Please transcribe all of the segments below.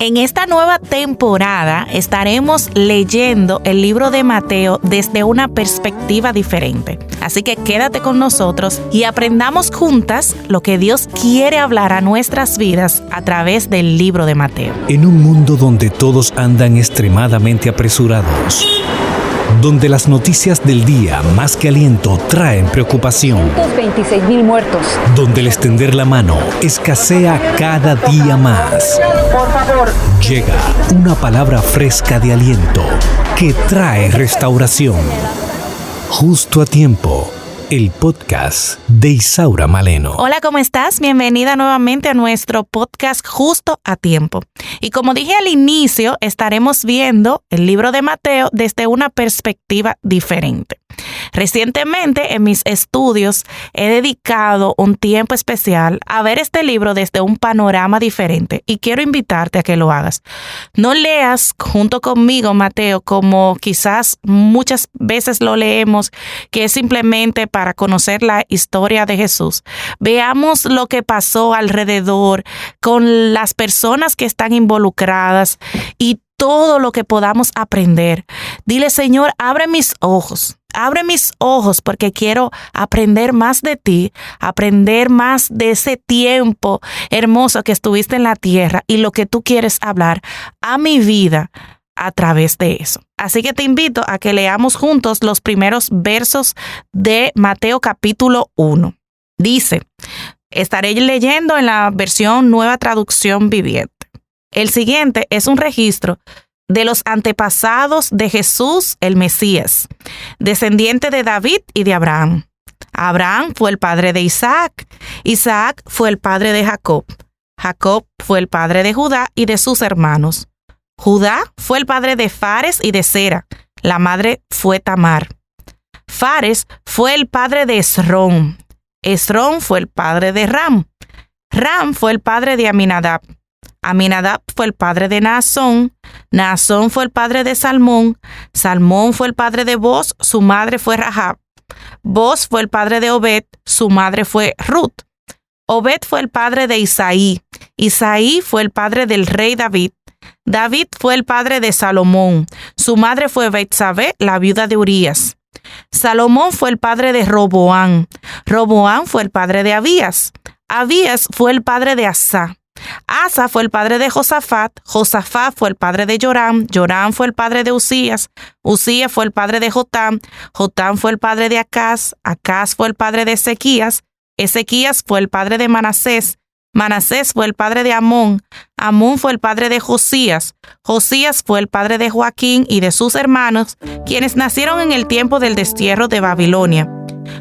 En esta nueva temporada estaremos leyendo el libro de Mateo desde una perspectiva diferente. Así que quédate con nosotros y aprendamos juntas lo que Dios quiere hablar a nuestras vidas a través del libro de Mateo. En un mundo donde todos andan extremadamente apresurados, donde las noticias del día más que aliento traen preocupación, 126,000 muertos, donde el extender la mano escasea cada día más, por favor, llega una palabra fresca de aliento que trae restauración. Justo a tiempo, el podcast de Isaura Maleno. Hola, ¿cómo estás? Bienvenida nuevamente a nuestro podcast Justo a Tiempo. Y como dije al inicio, estaremos viendo el libro de Mateo desde una perspectiva diferente. Recientemente en mis estudios he dedicado un tiempo especial a ver este libro desde un panorama diferente y quiero invitarte a que lo hagas. No leas junto conmigo Mateo como quizás muchas veces lo leemos, que es simplemente para conocer la historia de Jesús. Veamos lo que pasó alrededor con las personas que están involucradas y todo lo que podamos aprender. Dile, Señor, abre mis ojos porque quiero aprender más de ti, aprender más de ese tiempo hermoso que estuviste en la tierra y lo que tú quieres hablar a mi vida a través de eso. Así que te invito a que leamos juntos los primeros versos de Mateo capítulo 1. Dice, estaré leyendo en la versión Nueva Traducción Viviente. El siguiente es un registro de los antepasados de Jesús, el Mesías, descendiente de David y de Abraham. Abraham fue el padre de Isaac. Isaac fue el padre de Jacob. Jacob fue el padre de Judá y de sus hermanos. Judá fue el padre de Fares y de Zera. La madre fue Tamar. Fares fue el padre de Esrón. Esrón fue el padre de Ram. Ram fue el padre de Aminadab. Aminadab fue el padre de Naasón. Naasón fue el padre de Salmón. Salmón fue el padre de Boz, su madre fue Rahab. Boz fue el padre de Obed, su madre fue Ruth. Obed fue el padre de Isaí. Isaí fue el padre del rey David. David fue el padre de Salomón. Su madre fue Betsabé, la viuda de Urías. Salomón fue el padre de Roboam. Roboam fue el padre de Abías. Abías fue el padre de Asa. Asa fue el padre de Josafat. Josafat fue el padre de Joram. Joram fue el padre de Usías. Usías fue el padre de Jotam. Jotam fue el padre de Acaz. Acaz fue el padre de Ezequías. Ezequías fue el padre de Manasés. Manasés fue el padre de Amón. Amón fue el padre de Josías. Josías fue el padre de Joaquín y de sus hermanos, quienes nacieron en el tiempo del destierro de Babilonia.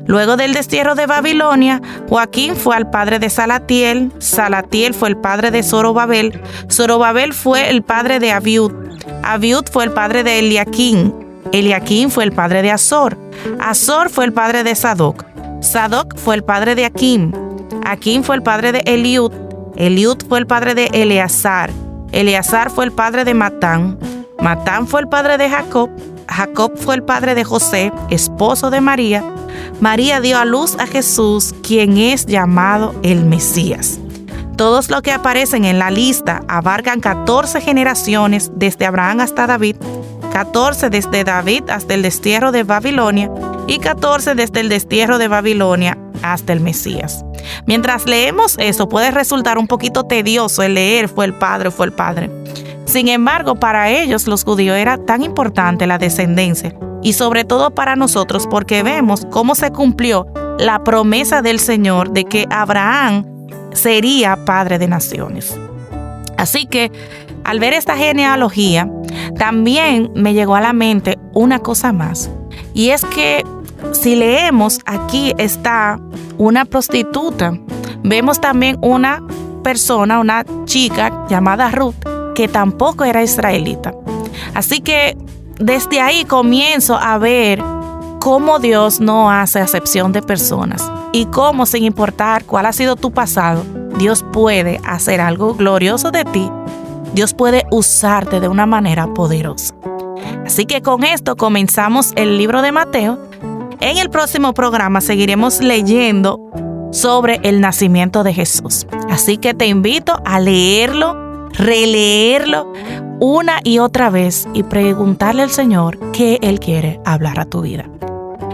Luego del destierro de Babilonia, Joaquín fue el padre de Salatiel. Salatiel fue el padre de Zorobabel. Zorobabel fue el padre de Abiud. Abiud fue el padre de Eliaquín. Eliaquín fue el padre de Azor. Azor fue el padre de Sadoc. Sadoc fue el padre de Aquim. Aquim fue el padre de Eliud. Eliud fue el padre de Eleazar. Eleazar fue el padre de Matán. Matán fue el padre de Jacob. Jacob fue el padre de José, esposo de María. María dio a luz a Jesús, quien es llamado el Mesías. Todos los que aparecen en la lista abarcan 14 generaciones desde Abraham hasta David, 14 desde David hasta el destierro de Babilonia y 14 desde el destierro de Babilonia hasta el Mesías. Mientras leemos eso, puede resultar un poquito tedioso el leer fue el padre. Sin embargo, para ellos, los judíos, era tan importante la descendencia y sobre todo para nosotros porque vemos cómo se cumplió la promesa del Señor de que Abraham sería padre de naciones. Así que al ver esta genealogía, también me llegó a la mente una cosa más, y es que si leemos, aquí está una prostituta. Vemos también una persona, una chica llamada Ruth, que tampoco era israelita. Así que desde ahí comienzo a ver cómo Dios no hace acepción de personas y cómo, sin importar cuál ha sido tu pasado, Dios puede hacer algo glorioso de ti. Dios puede usarte de una manera poderosa. Así que con esto comenzamos el libro de Mateo. En el próximo programa seguiremos leyendo sobre el nacimiento de Jesús. Así que te invito a leerlo, releerlo una y otra vez y preguntarle al Señor qué Él quiere hablar a tu vida.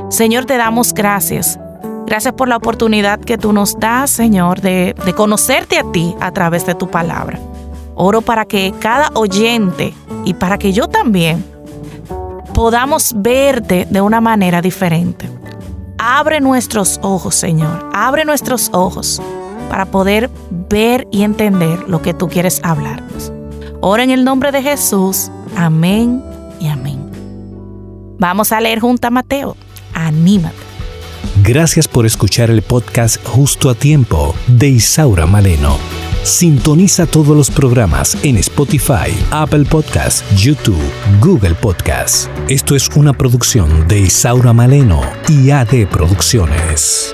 Señor, te damos gracias. Gracias por la oportunidad que tú nos das, Señor, de conocerte a ti a través de tu palabra. Oro para que cada oyente y para que yo también podamos verte de una manera diferente. Abre nuestros ojos, Señor. Abre nuestros ojos para poder ver y entender lo que tú quieres hablarnos. Ora en el nombre de Jesús. Amén y amén. Vamos a leer junto a Mateo. Anímate. Gracias por escuchar el podcast Justo a Tiempo de Isaura Maleno. Sintoniza todos los programas en Spotify, Apple Podcasts, YouTube, Google Podcasts. Esto es una producción de Isaura Maleno y AD Producciones.